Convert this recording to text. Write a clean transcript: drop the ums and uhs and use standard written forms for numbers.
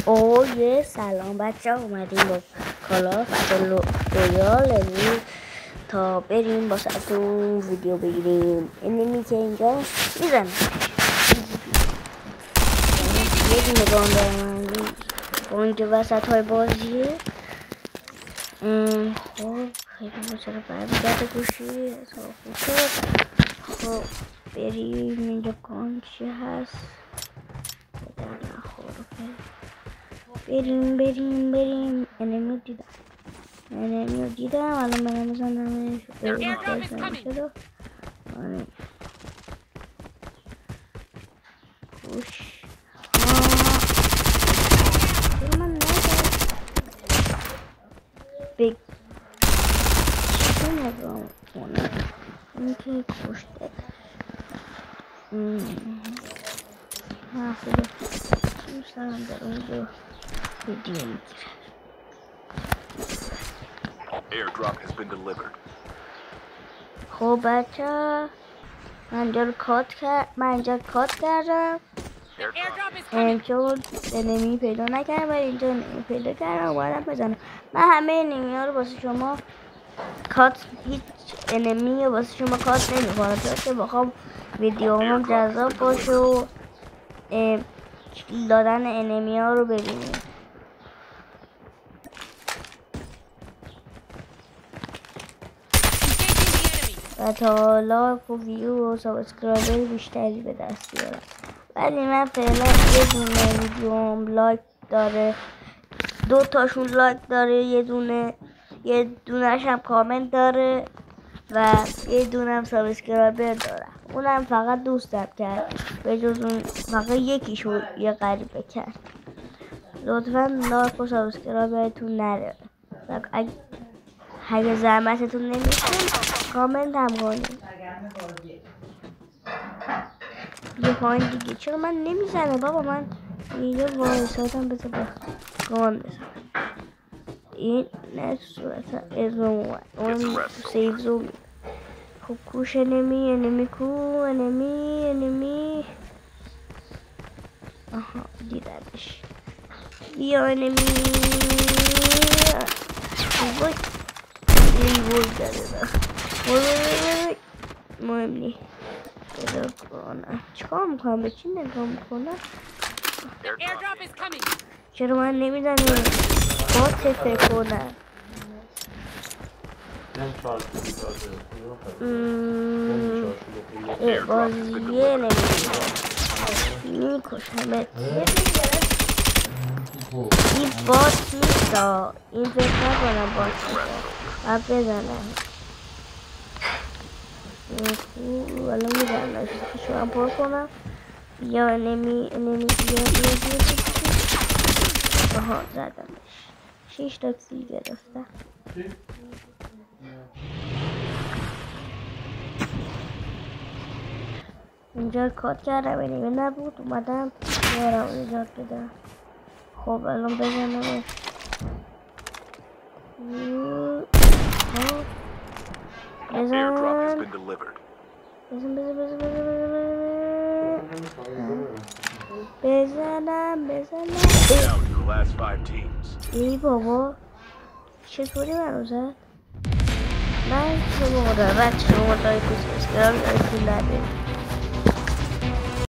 یه سلام بچه ها، اومدیم با کالاف رویال تا بریم با سرتون ویدیو بگیریم. اینمی که اینجا میزنم یه دونه گان دارم با اینجا وسط های بازیه. خب خیلی بسیار برمیگرده گوشی حساب خوب شد. خب بریم اینجا گان چی هست بریم انمیو دیدم الان منم بزنمش. خوش من بگ چی نگم اون که کشته دوستم در اونجا ویدیو میگیره. خب بچه من اینجا کات کردم چون انمی پیدا نکردم ولی اینجا انمی پیدا کردم اومدم بزنم. من همه انمی ها رو واسه شما هیچ انمی رو واسه شما کات نمی کنم چون که بخوام ویدیو هم جذاب باشه و دادن انمی ها رو ببینیم. و تا لایک و ویو و سابسکرایبر بیشتری به دست بیارم. ولی من فعلا یه دونه ویدیوم لایک داره، 2 تاشون لایک داره، یه دونه‌ش هم کامنت داره و یه دونه هم سابسکرایبر داره. اونم فقط دوستم کرد، به جز اون فقط یکیشو یه غریبه کرد. لطفا لایک و سابسکرایبرتون نره. اگه زحمتتون نمیشه کامنت هم کنید. یه پایین دیگه چرا من نمیزنه بابا؟ من یه وایسادم بذار گان بزنم. این نه صورت ازوم اون سیف زوم. خب کوش انمی آها دیدمش. بیا انمی وای این وول داره مهم نی پیدا کنم. چیکار میکنم؟ به چی نگاه میکنم؟ چرا من نمیدنم بات فکر کنم؟ بازیه میکشمت. این بات نیستا، این فکر نکنم بات نیستا. باید بزنم الان میزنم شما پر کنم. بیا انمی بیا آها زدمش. 6 تا کیل گرفتم. اینجا کات کردم انمی نبود اومدم یارم ایجاد بدم. خب الان بزنمش. بزنم ای بابا چطوری منو زد؟ من شما رو رد شما لایک و سابسکرایب نکنید.